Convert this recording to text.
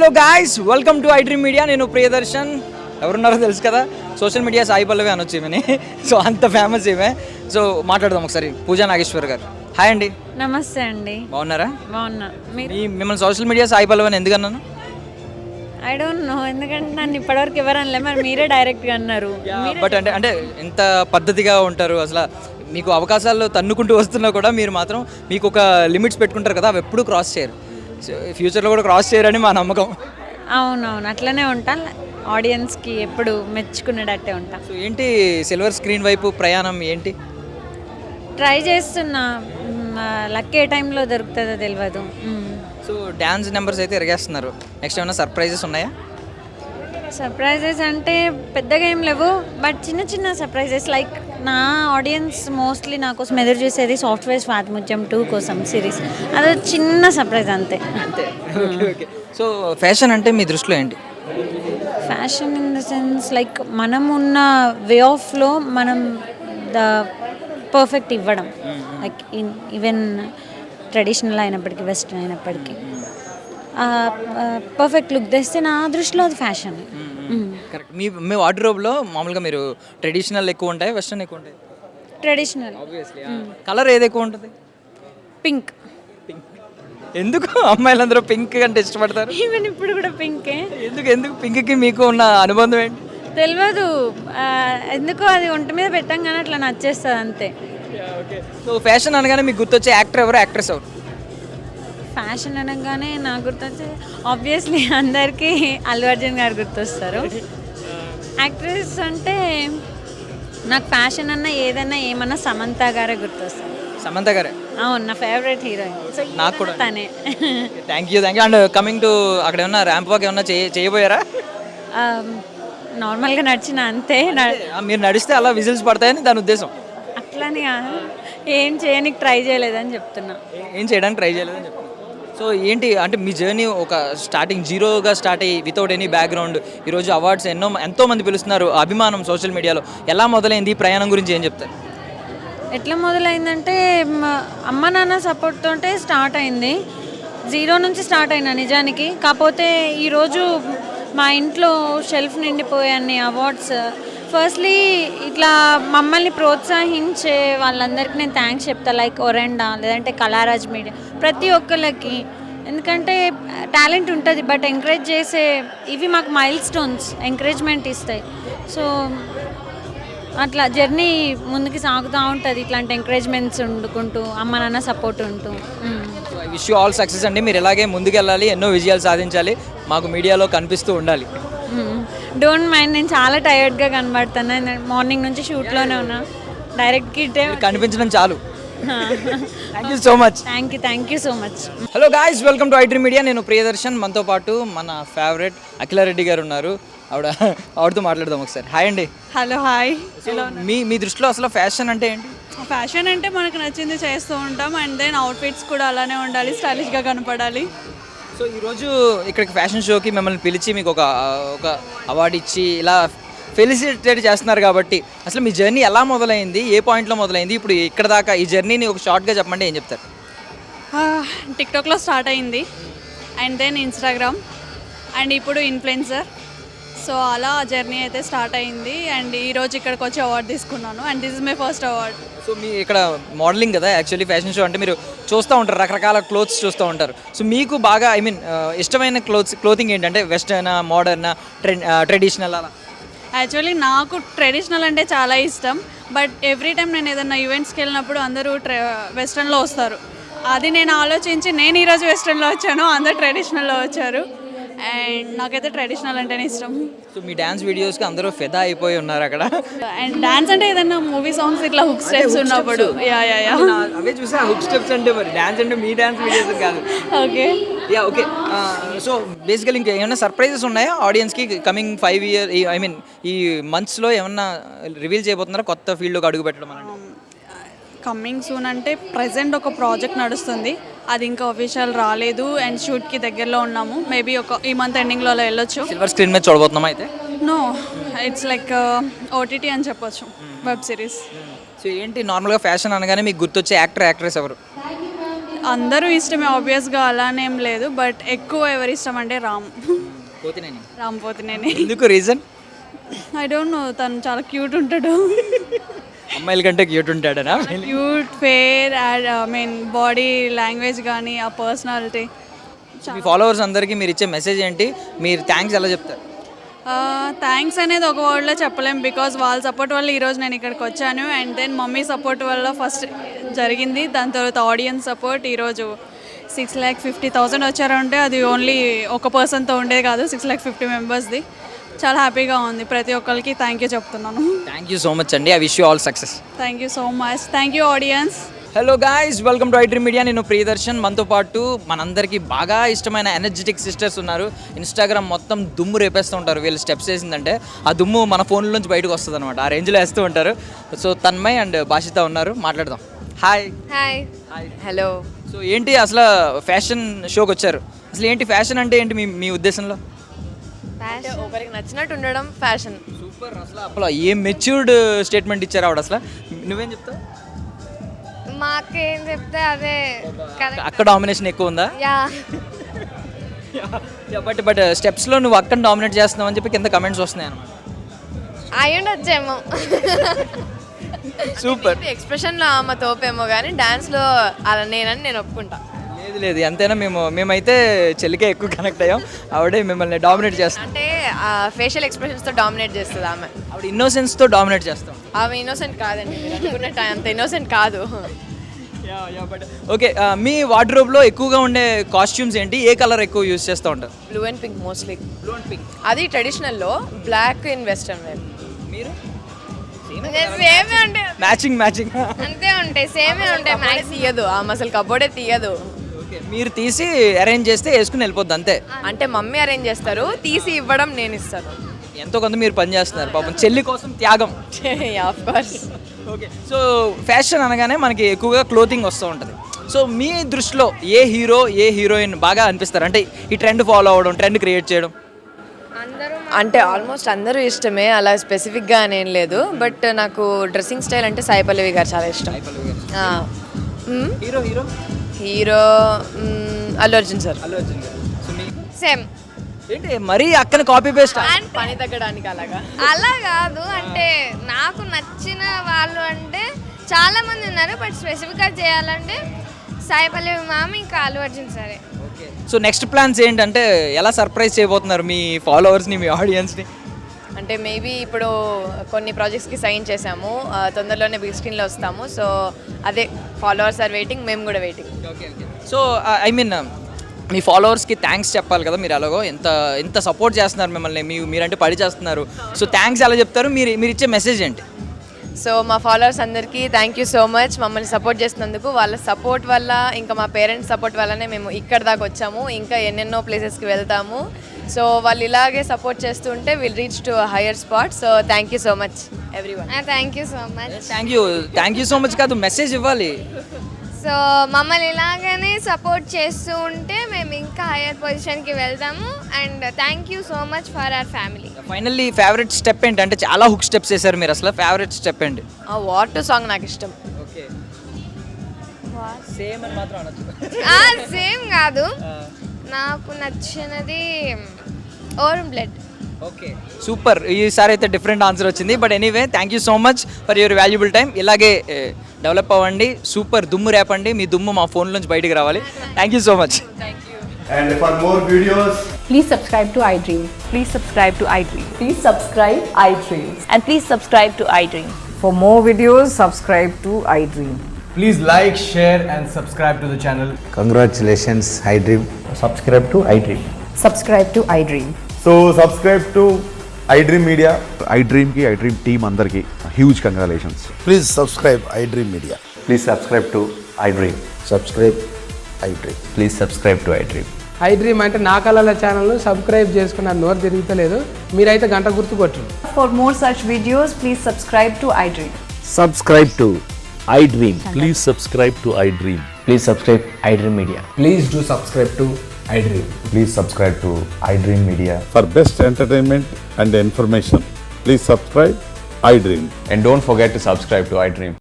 Hello guys, welcome to I dream media. నేను ప్రియదర్శన్. ఎవరున్నారో తెలుసు కదా, సోషల్ మీడియా సాయి పల్లవి అనొచ్చు ఈమెని. సో అంత ఫేమస్ ఈమె. సో మాట్లాడదాం ఒకసారి. పూజా నాగేశ్వర్ గారు, హాయ్ అండి. నమస్తే అండి. బాగున్నారా? బాగున్నా. మీరు? మిమ్మల్ని సోషల్ మీడియా సాయి పల్లవి అని ఎందుకు అన్నాను? ఐ డోంట్ నో, ఎందుకంటే నన్ను ఇప్పటివరకు ఎవరు అనలే, మరి మీరే డైరెక్ట్గా అన్నారు. బట్ అంటే ఎంత పద్ధతిగా ఉంటారు అసలు. మీకు అవకాశాలు తన్నుకుంటూ వస్తున్నా కూడా మీరు మాత్రం మీకు ఒక లిమిట్స్ పెట్టుకుంటారు కదా, అవి ఎప్పుడు క్రాస్ చేయరు. సో ఫ్యూచర్లో కూడా క్రాస్ చేయరని మా నమ్మకం. అవునవును, అట్లనే ఉంటా. ఆడియన్స్కి ఎప్పుడు మెచ్చుకునేటట్టే ఉంటా. సో ఏంటి సిల్వర్ స్క్రీన్ వైపు ప్రయాణం ఏంటి? ట్రై చేస్తున్నా, లక్ ఏ టైంలో దొరుకుతుందో తెలియదు. సో డ్యాన్స్ నెంబర్స్ అయితే ఎరగేస్తున్నారు. నెక్స్ట్ ఏమైనా సర్ప్రైజెస్ ఉన్నాయా? సర్ప్రైజెస్ అంటే పెద్దగా ఏం లేవు, బట్ చిన్న చిన్న సర్ప్రైజెస్. లైక్ నా ఆడియన్స్ మోస్ట్లీ నా కోసం ఎదురు చూసేది సాఫ్ట్వేర్ స్వాతిముత్యం 2 కోసం సిరీస్. అదో చిన్న సర్ప్రైజ్ అంతే. అంతే. ఓకే. సో ఫ్యాషన్ అంటే మీ దృష్టిలో ఏంటి? Fashion in the sense like మనం ఉన్న వే ఆఫ్లో మనం ద పర్ఫెక్ట్ ఇవ్వడం. లైక్ ఈవెన్ ట్రెడిషనల్ అయినప్పటికీ వెస్ట్రన్ అయినప్పటికీ పర్ఫెక్ట్ లుక్ తెస్తే నా దృష్టిలో అది ఫ్యాషన్. కరెక్ట్. మీ వార్డ్రోబ్లో మామూలుగా మీరు ట్రెడిషనల్ ఎక్కువ ఉంటాయి, వెస్ట్రన్ ఎక్కువ ఉంటాయి? ట్రెడిషనల్. ఆబ్వియస్లీ. కలర్ ఏది ఎక్కువ ఉంటుంది? పింక్. ఎందుకు అమ్మాయిలందరూ పింక్ అంటే ఇష్టపడతారు? ఈవెన్ ఇప్పుడు కూడా పింకే. ఎందుకు పింక్కి మీకు ఉన్న అనుబంధం ఏంటి? తెలియదు, ఎందుకో అది ఒంటి మీద పెట్టంగానే అట్లా నచ్చేస్తుంది అంతే. సో ఫ్యాషన్ అనగానే మీకు గుర్తొచ్చే యాక్టర్ ఎవరు, యాక్ట్రెస్ ఎవరు? ఫ్యాషన్ అనగానే నాకు గుర్తొచ్చే ఆబ్వియస్లీ అందరికీ అల్లు అర్జున్ గారు గుర్తొస్తారు. యాక్ట్రెస్ అంటే నాకు ఫ్యాషన్ అన్న ఏదన్నా ఏమన్నా సమంత గారే గుర్తొస్తారు. సమంత గారే? అవును, నా ఫేవరెట్ హీరోయిన్. నాకు కూడా తనే. Thank you. And coming to అక్కడ ఏమన్నా ర్యాంప్ వాక్ ఏమన్నా చేయబోయారా? నార్మల్గా నడిచిన అంతే. మీరు నడిస్తే అలా విజిల్స్ పడతాయని దాని ఉద్దేశం. అట్లని ఏం చేయడానికి ట్రై చేయలేదని చెప్తున్నా. ఏం చేయడానికి ట్రై చేయలేదని చెప్తున్నా. సో ఏంటి అంటే మీ జర్నీ ఒక స్టార్టింగ్ జీరోగా స్టార్ట్ అయ్యి వితౌట్ ఎనీ బ్యాక్గ్రౌండ్ ఈరోజు అవార్డ్స్ ఎంతోమంది పిలుస్తున్నారు, అభిమానం సోషల్ మీడియాలో. ఎలా మొదలైంది ఈ ప్రయాణం గురించి ఏం చెప్తారు? ఎట్లా మొదలైందంటే అమ్మ నాన్న సపోర్ట్ తోటే స్టార్ట్ అయింది. జీరో నుంచి స్టార్ట్ అయినా నిజానికి. కాకపోతే ఈరోజు మా ఇంట్లో షెల్ఫ్ నిండిపోయే అన్ని అవార్డ్స్. ఫస్ట్లీ ఇట్లా మమ్మల్ని ప్రోత్సహించే వాళ్ళందరికీ నేను థ్యాంక్స్ చెప్తా. లైక్ ఒరెండా, లేదంటే కళారాజ్ మీడియా, ప్రతి ఒక్కళ్ళకి. ఎందుకంటే టాలెంట్ ఉంటుంది, బట్ ఎంకరేజ్ చేసే ఇవి మాకు మైల్ స్టోన్స్, ఎంకరేజ్మెంట్ ఇస్తాయి. సో అట్లా జర్నీ ముందుకు సాగుతూ ఉంటుంది, ఇట్లాంటి ఎంకరేజ్మెంట్స్ ఉండుకుంటూ, అమ్మ నాన్న సపోర్ట్ ఉంటూ. విష్ యూ ఆల్ సక్సెస్ అండి. మీరు ఇలాగే ముందుకెళ్ళాలి, ఎన్నో విజయాలు సాధించాలి, మాకు మీడియాలో కనిపిస్తూ ఉండాలి. డోంట్ మైండ్, నేను చాలా టైర్డ్గా కనబడుతున్నా. మార్నింగ్ నుంచి షూట్లోనే ఉన్నా. డైరెక్ట్కి కనిపించడం చాలు. Thank you so much. Thank you so much. Hello guys, welcome to I dream media. నేను ప్రియదర్శన్. మనతో పాటు మన ఫేవరెట్ అఖిలారెడ్డి గారు ఉన్నారు. ఆవిడతో మాట్లాడదాం ఒకసారి. హాయ్ అండి. Hello, hi. మీ దృష్టిలో అసలు ఫ్యాషన్ అంటే ఏంటి? ఫ్యాషన్ అంటే మనకు నచ్చింది చేస్తూ ఉంటాం. అండ్ దెన్ అవుట్ఫిట్స్ కూడా అలానే ఉండాలి, స్టైలిష్గా కనపడాలి. సో ఈరోజు ఇక్కడికి ఫ్యాషన్ షోకి మిమ్మల్ని పిలిచి మీకు ఒక అవార్డు ఇచ్చి ఇలా ఫెలిసిటేట్ చేస్తున్నారు కాబట్టి అసలు మీ జర్నీ ఎలా మొదలైంది, ఏ పాయింట్లో మొదలైంది, ఇప్పుడు ఇక్కడ దాకా ఈ జర్నీని ఒక షార్ట్గా చెప్పమంటే ఏం చెప్తారు? టిక్టాక్లో స్టార్ట్ అయింది, అండ్ దెన్ ఇన్స్టాగ్రామ్, అండ్ ఇప్పుడు ఇన్ఫ్లుయెన్సర్. సో అలా జర్నీ అయితే స్టార్ట్ అయింది. అండ్ ఈరోజు ఇక్కడికి వచ్చి అవార్డు తీసుకున్నాను. And this is my first award. So మీ ఇక్కడ మోడలింగ్ కదా యాక్చువల్లీ ఫ్యాషన్ షో అంటే మీరు చూస్తూ ఉంటారు, రకరకాల క్లోత్స్ చూస్తూ ఉంటారు. సో మీకు బాగా ఇష్టమైన క్లోతింగ్ ఏంటంటే వెస్టర్నా, మోడర్నా, ట్రెడిషనల్ అలా? యాక్చువల్లీ నాకు ట్రెడిషనల్ అంటే చాలా ఇష్టం. బట్ ఎవ్రీ టైం నేను ఏదైనా ఈవెంట్స్కి వెళ్ళినప్పుడు అందరూ వెస్ట్రన్లో వస్తారు. అది నేను ఆలోచించి నేను ఈరోజు వెస్ట్రన్లో వచ్చాను, అందరూ ట్రెడిషనల్లో వచ్చారు. అండ్ నాకైతే ట్రెడిషనల్ అంటేనే ఇష్టం. సో మీ డ్యాన్స్ వీడియోస్కి అందరూ ఫెదా అయిపోయి ఉన్నారు అక్కడ. అండ్ డాన్స్ అంటే ఏదైనా మూవీ సాంగ్స్ ఇట్లా హుక్ స్టెప్స్ ఉన్నప్పుడు అవే చూసా. హుక్ స్టెప్స్ అంటే మరి డ్యాన్స్ అంటే మీ డ్యాన్స్ వీడియోస్ కాదు. ఓకే. ఓకే. సో బేసికలీ ఇంకా ఏమైనా సర్ప్రైజెస్ ఉన్నాయా ఆడియన్స్కి కమింగ్ 5 years, ఈ మంత్స్లో ఏమన్నా రివీల్ చేయబోతున్నారా కొత్త ఫీల్డ్లోకి అడుగు పెట్టడం? కమ్మింగ్ సూన్ అంటే ప్రజెంట్ ఒక ప్రాజెక్ట్ నడుస్తుంది, అది ఇంకా అఫీషియల్ రాలేదు. అండ్ షూట్కి దగ్గరలో ఉన్నాము. మేబీ ఈ మంత్ ఎండింగ్లో అలా వెళ్ళొచ్చు. సిల్వర్ స్క్రీన్ మీద చూడబోతున్నామా అయితే? నో, ఇట్స్ లైక్ ఓటీటీ అని చెప్పొచ్చు, వెబ్ సిరీస్. సో ఏంటి నార్మల్గా ఫ్యాషన్ అనగానే మీకు గుర్తొచ్చే యాక్టర్, యాక్ట్రెస్ ఎవరు? అందరూ ఇష్టమే ఆబ్వియస్గా అలానేం లేదు, బట్ ఎక్కువ ఎవరి ఇష్టం అంటే పోతినేని రామ్ పోతినేని. ఎందుకు రీజన్? ఐ డోంట్ నో, తను చాలా క్యూట్ ఉంటాడు. అమ్మాయిల కంటే క్యూట్ ఉంటాడనా? Cute, fair, I mean body language కానీ ఆ పర్సనాలిటీ. మీ ఫాలోవర్స్ అందరికీ మీరు ఇచ్చే మెసేజ్ ఏంటి? మీరు థ్యాంక్స్ ఎలా చెప్తారు? థ్యాంక్స్ అనేది ఒక వర్డ్లో చెప్పలేం, బికాజ్ వాళ్ళ సపోర్ట్ వల్ల ఈరోజు నేను ఇక్కడికి వచ్చాను. అండ్ దెన్ మమ్మీ సపోర్ట్ వల్ల ఫస్ట్ జరిగింది, దాని తర్వాత ఆడియన్స్ సపోర్ట్. ఈరోజు 6,50,000 వచ్చారంటే అది ఓన్లీ ఒక పర్సన్తో ఉండేది కాదు, 6,50,000 మెంబర్స్ది. చాలా హ్యాపీగా ఉంది. ప్రతి ఒక్కరికి థ్యాంక్ యూ చెప్తున్నాను. థ్యాంక్ యూ సో మచ్ అండి. I wish you all success. Thank you so much. Thank you audience. Hello guys, welcome to iDream media. నేను ప్రియదర్శన్. మనతో పాటు మనందరికీ బాగా ఇష్టమైన ఎనర్జెటిక్ సిస్టర్స్ ఉన్నారు. ఇన్స్టాగ్రామ్ మొత్తం దుమ్ము రేపేస్తూ ఉంటారు. వీళ్ళు స్టెప్స్ వేసిందంటే ఆ దుమ్ము మన ఫోన్ల నుంచి బయటకు వస్తుంది అనమాట. ఆ రేంజ్లో వేస్తూ ఉంటారు. సో తన్మయ్ అండ్ భాషిత ఉన్నారు, మాట్లాడదాం. హాయ్. హాయ్. హలో. సో ఏంటి అసలు ఫ్యాషన్ షోకి వచ్చారు, అసలు ఏంటి ఫ్యాషన్ అంటే ఏంటి మీ ఉద్దేశంలో? ఒకరికి నచ్చినట్టు ఉండడం ఫ్యాషన్. సూపర్. అసలు ఏం మెచ్యూర్డ్ స్టేట్మెంట్ ఇచ్చారు ఆవిడ. అసలు నువ్వేం చెప్తావు? మాకేం చెప్తే అదే అక్క డామినేషన్ ఎక్కువ ఉందా? యా. బట్ స్టెప్స్లో నువ్వు అక్కని డామినేట్ చేస్తున్నావు అని చెప్పి కింద కమెంట్స్ వస్తున్నాయి అనమాట. అయి ఉండొచ్చేమో. సూపర్. ఎక్స్ప్రెషన్లో ఆమె తోపేమో కానీ డాన్స్లో అలా నేను ఒప్పుకుంటా. లేదు ఎంతైనా మేమైతే చెల్లికే ఎక్కువ కనెక్ట్ అయ్యాం. ఆవిడే మిమ్మల్ని డామినేట్ చేస్తాం అంటే ఫేషియల్ ఎక్స్ప్రెషన్స్తో డామినేట్ చేస్తుంది ఆమె. ఆవిడ ఇన్నోసెన్స్తో డామినేట్ చేస్తాం. ఆమె ఇన్నోసెంట్ కాదండి, మీరు అనుకున్నట్టు అంత ఇన్నోసెంట్ కాదు. ఓకే, మీ వార్డ్రోబ్లో ఎక్కువగా ఉండే కాస్ట్యూమ్స్ ఏంటి? ఏ కలర్ ఎక్కువ యూజ్ చేస్తూ ఉంటారు? Blue and pink mostly. Blue and pink. అది ట్రెడిషనల్లో, బ్లాక్ ఇన్ వెస్టర్న్ వేర్. మీరు? సేమే ఉంటాయి, మ్యాచింగ్ అంతే ఉంటాయి, సేమే ఉంటాయి. మ్యాక్స్ తీయదు ఆమె, అసలు కబోర్డే తీయదు. మీరు తీసి అరేంజ్ చేస్తే వేసుకుని వెళ్ళిపోద్ది అంతే. అంటే మమ్మీ అరేంజ్ చేస్తారు, తీసి ఇవ్వడం నేను ఇస్తాను. ఎంతో కొంత మీరు పని చేస్తున్నారు పాపం, చెల్లి కోసం త్యాగం. Of course. Okay, so fashion అనగానే మనకి ఎక్కువగా క్లోతింగ్ వస్తూ ఉంటుంది. సో మీ దృష్టిలో ఏ హీరో ఏ హీరోయిన్ బాగా అనిపిస్తారు? అంటే ఈ ట్రెండ్ ఫాలో అవ్వడం, ట్రెండ్ క్రియేట్ చేయడం. అంటే ఆల్మోస్ట్ అందరూ ఇష్టమే, అలా స్పెసిఫిక్గా అనేం లేదు. బట్ నాకు డ్రెస్సింగ్ స్టైల్ అంటే సాయి పల్లవి గారు చాలా ఇష్టం. Hero hero Allu Arjun sir. Same. ఏంటి మరీ అక్కని కాపీ పేస్ట్? పని తగ్గడానికి అలాగా అలా కాదు, అంటే నాకు నచ్చిన వాళ్ళు అంటే చాలా మంది ఉన్నారు, బట్ స్పెసిఫిక్గా చేయాలంటే సాయి పల్లవి మ్యామ్, ఇంకా అల్లు అర్జున్ సరే. సో నెక్స్ట్ ప్లాన్స్ ఏంటంటే ఎలా సర్ప్రైజ్ చేయబోతున్నారు మీ ఫాలోవర్స్ని, మీ ఆడియన్స్ని? అంటే మేబీ ఇప్పుడు కొన్ని ప్రాజెక్ట్స్కి సైన్ చేసాము, తొందరలోనే బిగ్ స్క్రీన్లో వస్తాము. సో అదే ఫాలోవర్స్ ఆర్ వెయిటింగ్, మేము కూడా వెయిటింగ్. సో ఐ మీన్ మీ ఫాలోవర్స్కి థ్యాంక్స్ చెప్పాలి కదా మీరు. అలాగో ఎంత సపోర్ట్ చేస్తున్నారు మిమ్మల్ని, మీరంటే పడి చేస్తున్నారు. సో థ్యాంక్స్ ఎలా చెప్తారు? మీరు ఇచ్చే మెసేజ్ ఏంటి? సో మా ఫాలోవర్స్ అందరికీ థ్యాంక్ యూ సో మచ్ మమ్మల్ని సపోర్ట్ చేసినందుకు. వాళ్ళ సపోర్ట్ వల్ల, ఇంకా మా పేరెంట్స్ సపోర్ట్ వల్లనే మేము ఇక్కడ దాకా వచ్చాము, ఇంకా ఎన్నెన్నో ప్లేసెస్కి వెళ్తాము. సో వాళ్ళు ఇలాగే సపోర్ట్ చేస్తుంటే will reach to hire spot. So thank you so much everyone. Thank you so much. Thank you so much కాదు, మెసేజ్ ఇవ్వాలి. సో మమ్మల్ని ఇలాగనే సపోర్ట్ చేస్తూ ఉంటే మేము ఇంకా హైయర్ పొజిషన్కి వెళ్తాము. And thank you so much for our family. Finally favourite step ఏంటి? అంటే చాలా హుక్ స్టెప్స్ వేసారు మీరు, అసలు ఫేవరెట్ స్టెప్ ఏంటి? వాట్ సాంగ్ నాకు ఇష్టం. ఓకే, సేమ్ అని మాత్రం అనొచ్చు. సేమ్ కాదు, నాకు నచ్చినది ఓరం బ్లడ్. Okay, super. ఈసారి అయితే డిఫరెంట్ ఆన్సర్ వచ్చింది. But anyway, thank you so much for your valuable time. ఇలాగే డెవలప్ అవ్వండి, సూపర్ దుమ్ము రేపండి, మీ దుమ్ము మా ఫోన్ నుంచి బయటికి రావాలి. Thank you so much. And for more videos, please subscribe to iDream. Please subscribe to iDream. Please subscribe iDream. And please subscribe to iDream. For more videos, subscribe to iDream. please like, share and subscribe to the channel. Congratulations, iDream. Subscribe to iDream. Subscribe to iDream. So subscribe to iDream Media. iDream team andarki huge congratulations. Please subscribe iDream Media. Please subscribe to iDream. Subscribe iDream. Please subscribe to iDream. iDream అంటే నా కళల ఛానల్ను subscribe చేసుకున్న నోరు తిరుగుతలేదు, మీరైతే గంట గుర్తు కొట్టండి. For more such videos, please subscribe to iDream. Subscribe to iDream. Please subscribe to iDream. Please subscribe iDream Media. Please do subscribe to iDream. Please subscribe to iDream Media. For best entertainment and information, please subscribe iDream. And don't forget to subscribe to iDream.